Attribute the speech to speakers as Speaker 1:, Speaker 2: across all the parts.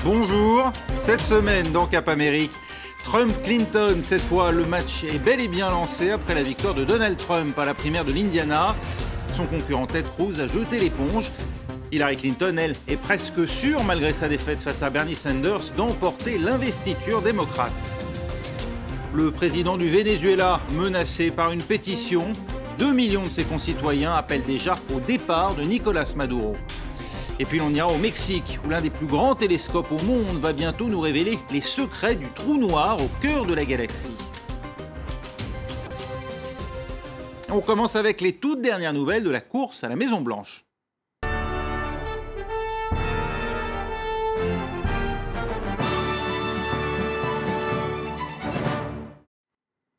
Speaker 1: Bonjour, cette semaine dans Cap Amérique, Trump-Clinton, cette fois le match est bel et bien lancé après la victoire de Donald Trump à la primaire de l'Indiana. Son concurrent Ted Cruz a jeté l'éponge. Hillary Clinton, elle, est presque sûre, malgré sa défaite face à Bernie Sanders, d'emporter l'investiture démocrate. Le président du Venezuela, menacé par une pétition, 2 millions de ses concitoyens appellent déjà au départ de Nicolás Maduro. Et puis l'on ira au Mexique, où l'un des plus grands télescopes au monde va bientôt nous révéler les secrets du trou noir au cœur de la galaxie. On commence avec les toutes dernières nouvelles de la course à la Maison-Blanche.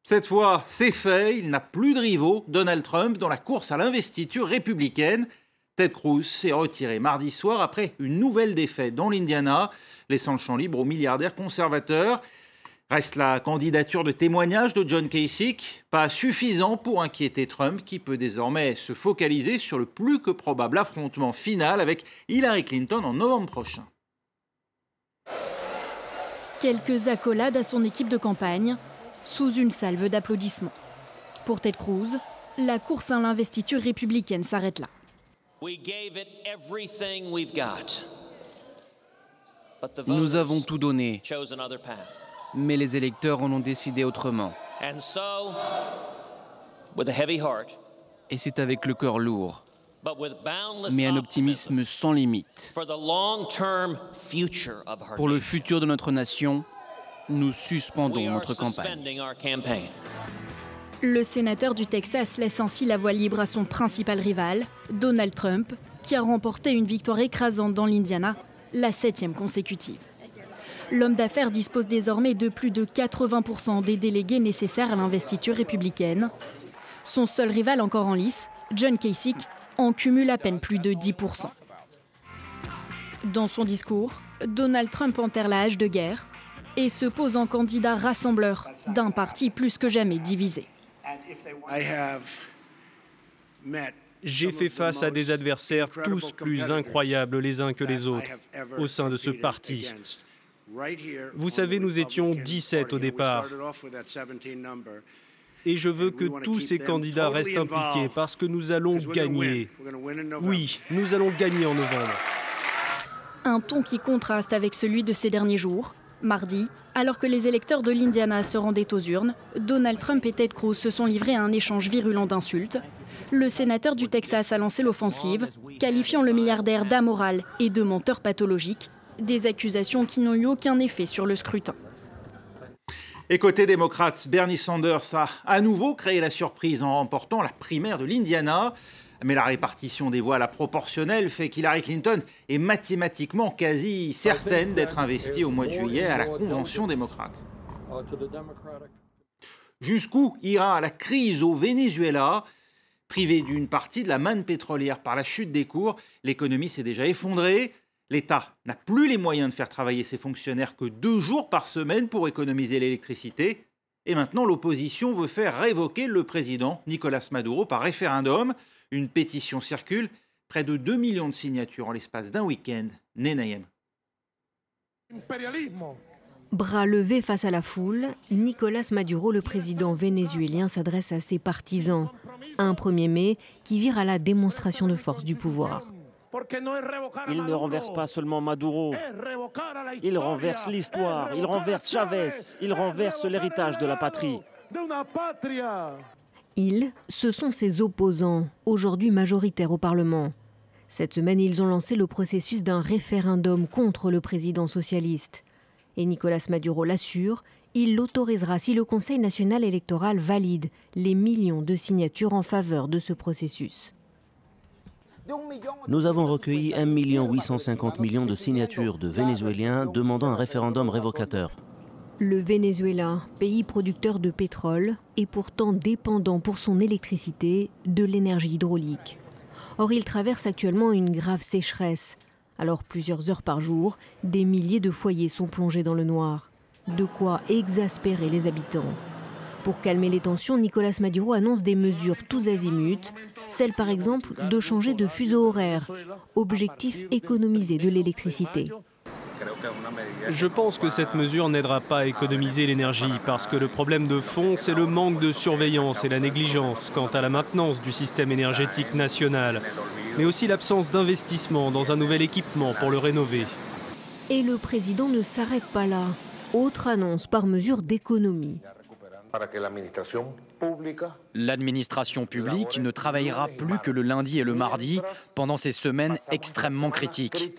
Speaker 1: Cette fois, c'est fait, il n'a plus de rivaux, Donald Trump, dans la course à l'investiture républicaine. Ted Cruz s'est retiré mardi soir après une nouvelle défaite dans l'Indiana, laissant le champ libre au milliardaire conservateur. Reste la candidature de témoignage de John Kasich, pas suffisant pour inquiéter Trump, qui peut désormais se focaliser sur le plus que probable affrontement final avec Hillary Clinton en novembre prochain.
Speaker 2: Quelques accolades à son équipe de campagne, sous une salve d'applaudissements. Pour Ted Cruz, la course à l'investiture républicaine s'arrête là.
Speaker 3: Nous avons tout donné, mais les électeurs en ont décidé autrement. Et c'est avec le cœur lourd, mais un optimisme sans limite. Pour le futur de notre nation, nous suspendons notre campagne.
Speaker 2: Le sénateur du Texas laisse ainsi la voie libre à son principal rival, Donald Trump, qui a remporté une victoire écrasante dans l'Indiana, la 7e consécutive. L'homme d'affaires dispose désormais de plus de 80% des délégués nécessaires à l'investiture républicaine. Son seul rival encore en lice, John Kasich, en cumule à peine plus de 10%. Dans son discours, Donald Trump enterre la hache de guerre et se pose en candidat rassembleur d'un parti plus que jamais divisé.
Speaker 4: J'ai fait face à des adversaires tous plus incroyables les uns que les autres au sein de ce parti. Vous savez, nous étions 17 au départ. Et je veux que tous ces candidats restent impliqués parce que nous allons gagner. Oui, nous allons gagner en novembre.
Speaker 2: Un ton qui contraste avec celui de ces derniers jours. Mardi, alors que les électeurs de l'Indiana se rendaient aux urnes, Donald Trump et Ted Cruz se sont livrés à un échange virulent d'insultes. Le sénateur du Texas a lancé l'offensive, qualifiant le milliardaire d'amoral et de menteur pathologique, des accusations qui n'ont eu aucun effet sur le scrutin.
Speaker 1: Et côté démocrate, Bernie Sanders a à nouveau créé la surprise en remportant la primaire de l'Indiana. Mais la répartition des voix à la proportionnelle fait qu'Hillary Clinton est mathématiquement quasi certaine d'être investie au mois de juillet à la Convention démocrate. Jusqu'où ira la crise au Venezuela ? Privé d'une partie de la manne pétrolière par la chute des cours, l'économie s'est déjà effondrée. L'État n'a plus les moyens de faire travailler ses fonctionnaires que 2 jours par semaine pour économiser l'électricité. Et maintenant, l'opposition veut faire révoquer le président Nicolás Maduro par référendum. Une pétition circule, près de 2 millions de signatures en l'espace d'un week-end. Nenayem.
Speaker 5: Bras levés face à la foule, Nicolás Maduro, le président vénézuélien, s'adresse à ses partisans. Un 1er mai qui vire à la démonstration de force du pouvoir.
Speaker 6: Il ne renverse pas seulement Maduro, il renverse l'histoire, il renverse Chavez, il renverse l'héritage de la patrie.
Speaker 5: Ils, ce sont ses opposants, aujourd'hui majoritaires au Parlement. Cette semaine, ils ont lancé le processus d'un référendum contre le président socialiste. Et Nicolás Maduro l'assure, il l'autorisera si le Conseil national électoral valide les millions de signatures en faveur de ce processus.
Speaker 7: Nous avons recueilli 1 850 000 de signatures de Vénézuéliens demandant un référendum révocateur.
Speaker 5: Le Venezuela, pays producteur de pétrole, est pourtant dépendant pour son électricité de l'énergie hydraulique. Or, il traverse actuellement une grave sécheresse. Alors, plusieurs heures par jour, des milliers de foyers sont plongés dans le noir. De quoi exaspérer les habitants. Pour calmer les tensions, Nicolas Maduro annonce des mesures tous azimuts, celle par exemple de changer de fuseau horaire. Objectif, économiser de l'électricité.
Speaker 4: Je pense que cette mesure n'aidera pas à économiser l'énergie parce que le problème de fond, c'est le manque de surveillance et la négligence quant à la maintenance du système énergétique national, mais aussi l'absence d'investissement dans un nouvel équipement pour le rénover.
Speaker 5: Et le président ne s'arrête pas là. Autre annonce par mesure d'économie.
Speaker 8: L'administration publique ne travaillera plus que le lundi et le mardi pendant ces semaines extrêmement critiques.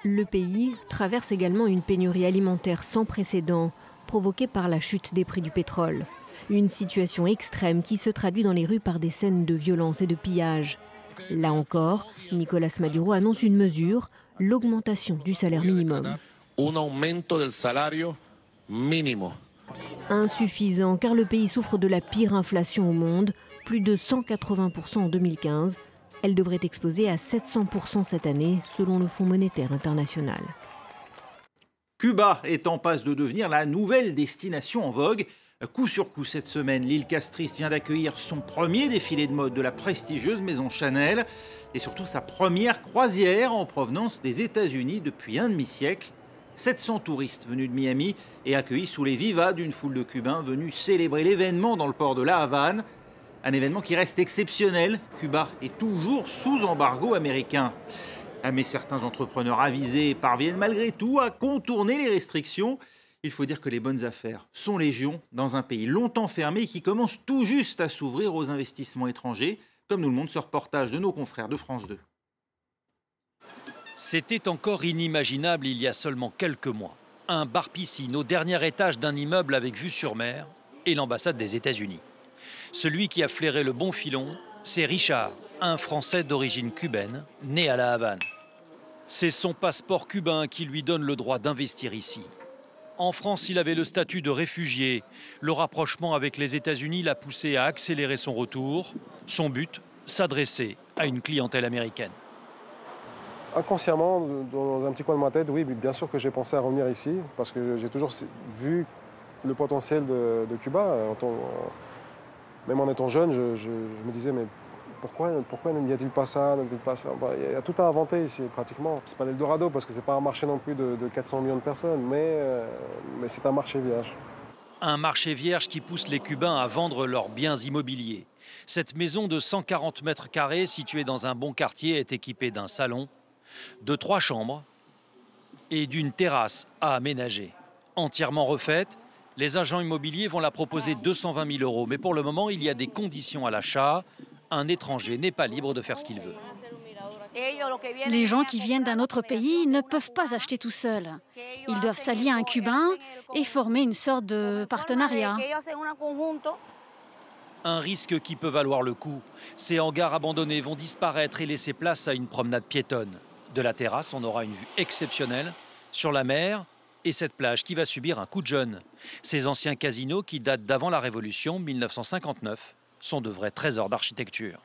Speaker 5: Le pays traverse également une pénurie alimentaire sans précédent, provoquée par la chute des prix du pétrole. Une situation extrême qui se traduit dans les rues par des scènes de violence et de pillage. Là encore, Nicolas Maduro annonce une mesure, l'augmentation du salaire minimum. Insuffisant car le pays souffre de la pire inflation au monde, plus de 180% en 2015. Elle devrait exploser à 700% cette année, selon le Fonds monétaire international.
Speaker 1: Cuba est en passe de devenir la nouvelle destination en vogue. Coup sur coup cette semaine, l'île Castris vient d'accueillir son premier défilé de mode de la prestigieuse maison Chanel et surtout sa première croisière en provenance des États-Unis depuis un demi-siècle. 700 touristes venus de Miami et accueillis sous les vivas d'une foule de Cubains venus célébrer l'événement dans le port de La Havane. Un événement qui reste exceptionnel. Cuba est toujours sous embargo américain. Mais certains entrepreneurs avisés parviennent malgré tout à contourner les restrictions. Il faut dire que les bonnes affaires sont légion dans un pays longtemps fermé et qui commence tout juste à s'ouvrir aux investissements étrangers, comme nous le montre ce reportage de nos confrères de France 2.
Speaker 9: C'était encore inimaginable il y a seulement quelques mois. Un bar-piscine au dernier étage d'un immeuble avec vue sur mer et l'ambassade des États-Unis. Celui qui a flairé le bon filon, c'est Richard, un Français d'origine cubaine, né à La Havane. C'est son passeport cubain qui lui donne le droit d'investir ici. En France, il avait le statut de réfugié. Le rapprochement avec les États-Unis l'a poussé à accélérer son retour. Son but, s'adresser à une clientèle américaine.
Speaker 10: Inconsciemment, dans un petit coin de ma tête, oui, bien sûr que j'ai pensé à revenir ici, parce que j'ai toujours vu le potentiel de Cuba. Même en étant jeune, je me disais, mais pourquoi n'y a-t-il pas ça, il y a tout à inventer ici, pratiquement. C'est pas l'Eldorado, parce que c'est pas un marché non plus de 400 millions de personnes, mais c'est un marché vierge.
Speaker 9: Un marché vierge qui pousse les Cubains à vendre leurs biens immobiliers. Cette maison de 140 mètres carrés, située dans un bon quartier, est équipée d'un salon, de 3 chambres et d'une terrasse à aménager. Entièrement refaite, les agents immobiliers vont la proposer 220 000 €. Mais pour le moment, il y a des conditions à l'achat. Un étranger n'est pas libre de faire ce qu'il veut.
Speaker 11: Les gens qui viennent d'un autre pays ne peuvent pas acheter tout seuls. Ils doivent s'allier à un Cubain et former une sorte de partenariat.
Speaker 9: Un risque qui peut valoir le coup. Ces hangars abandonnés vont disparaître et laisser place à une promenade piétonne. De la terrasse, on aura une vue exceptionnelle sur la mer et cette plage qui va subir un coup de jeune. Ces anciens casinos qui datent d'avant la Révolution, 1959, sont de vrais trésors d'architecture.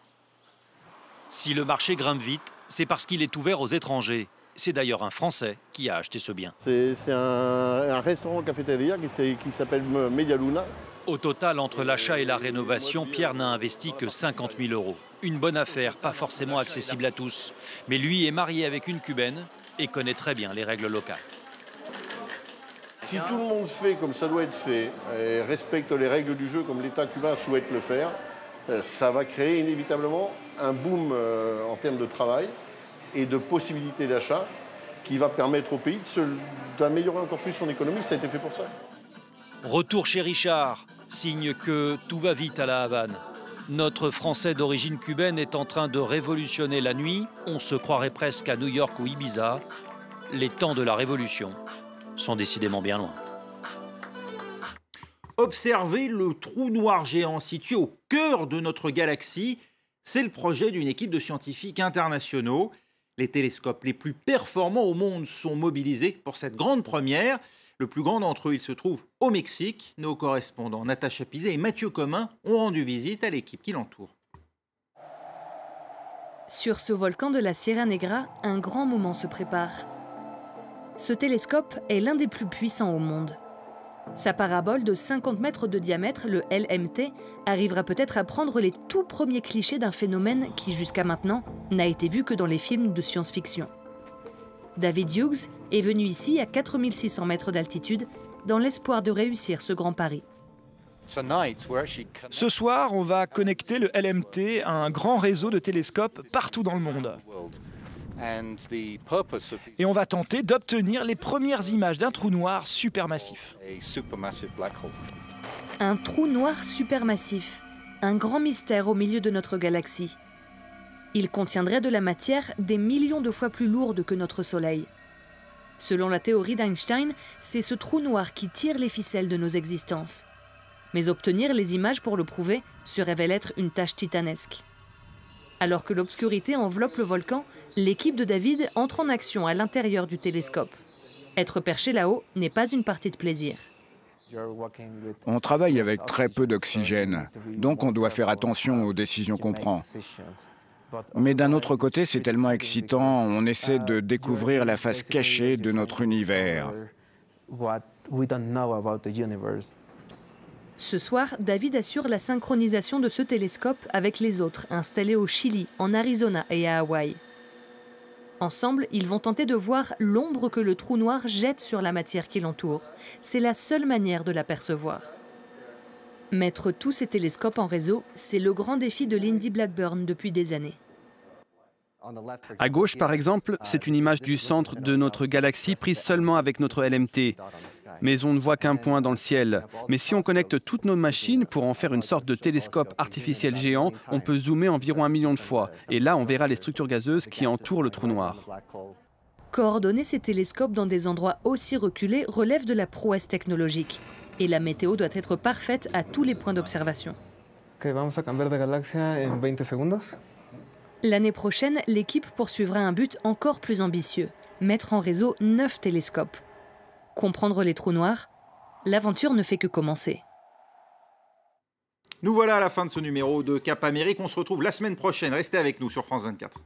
Speaker 9: Si le marché grimpe vite, c'est parce qu'il est ouvert aux étrangers. C'est d'ailleurs un Français qui a acheté ce bien.
Speaker 12: C'est un restaurant cafétéria qui s'appelle Media Luna.
Speaker 9: Au total, entre l'achat et la rénovation, Pierre n'a investi que 50 000 €. Une bonne affaire, pas forcément accessible à tous. Mais lui est marié avec une Cubaine et connaît très bien les règles locales.
Speaker 12: Si tout le monde fait comme ça doit être fait et respecte les règles du jeu comme l'État cubain souhaite le faire, ça va créer inévitablement un boom en termes de travail et de possibilités d'achat qui va permettre au pays d'améliorer encore plus son économie. Ça a été fait pour ça.
Speaker 9: Retour chez Richard, signe que tout va vite à La Havane. Notre Français d'origine cubaine est en train de révolutionner la nuit. On se croirait presque à New York ou Ibiza. Les temps de la révolution sont décidément bien loin.
Speaker 1: Observer le trou noir géant situé au cœur de notre galaxie, c'est le projet d'une équipe de scientifiques internationaux. Les télescopes les plus performants au monde sont mobilisés pour cette grande première. Le plus grand d'entre eux, il se trouve au Mexique. Nos correspondants Natacha Pizet et Mathieu Commun ont rendu visite à l'équipe qui l'entoure.
Speaker 13: Sur ce volcan de la Sierra Negra, un grand moment se prépare. Ce télescope est l'un des plus puissants au monde. Sa parabole de 50 mètres de diamètre, le LMT, arrivera peut-être à prendre les tout premiers clichés d'un phénomène qui, jusqu'à maintenant, n'a été vu que dans les films de science-fiction. David Hughes est venu ici à 4600 mètres d'altitude dans l'espoir de réussir ce grand pari.
Speaker 14: Ce soir, on va connecter le LMT à un grand réseau de télescopes partout dans le monde. Et on va tenter d'obtenir les premières images d'un trou noir supermassif.
Speaker 13: Un trou noir supermassif, un grand mystère au milieu de notre galaxie. Il contiendrait de la matière des millions de fois plus lourde que notre Soleil. Selon la théorie d'Einstein, c'est ce trou noir qui tire les ficelles de nos existences. Mais obtenir les images pour le prouver se révèle être une tâche titanesque. Alors que l'obscurité enveloppe le volcan, l'équipe de David entre en action à l'intérieur du télescope. Être perché là-haut n'est pas une partie de plaisir.
Speaker 15: On travaille avec très peu d'oxygène, donc on doit faire attention aux décisions qu'on prend. Mais d'un autre côté, c'est tellement excitant, on essaie de découvrir la face cachée de notre univers.
Speaker 13: Ce soir, David assure la synchronisation de ce télescope avec les autres installés au Chili, en Arizona et à Hawaï. Ensemble, ils vont tenter de voir l'ombre que le trou noir jette sur la matière qui l'entoure. C'est la seule manière de l'apercevoir. Mettre tous ces télescopes en réseau, c'est le grand défi de Lindy Blackburn depuis des années.
Speaker 3: À gauche, par exemple, c'est une image du centre de notre galaxie prise seulement avec notre LMT. Mais on ne voit qu'un point dans le ciel. Mais si on connecte toutes nos machines pour en faire une sorte de télescope artificiel géant, on peut zoomer environ 1 million de fois. Et là, on verra les structures gazeuses qui entourent le trou noir.
Speaker 13: Coordonner ces télescopes dans des endroits aussi reculés relève de la prouesse technologique. Et la météo doit être parfaite à tous les points d'observation. L'année prochaine, l'équipe poursuivra un but encore plus ambitieux, mettre en réseau 9 télescopes. Comprendre les trous noirs, l'aventure ne fait que commencer.
Speaker 1: Nous voilà à la fin de ce numéro de Cap Amérique. On se retrouve la semaine prochaine. Restez avec nous sur France 24.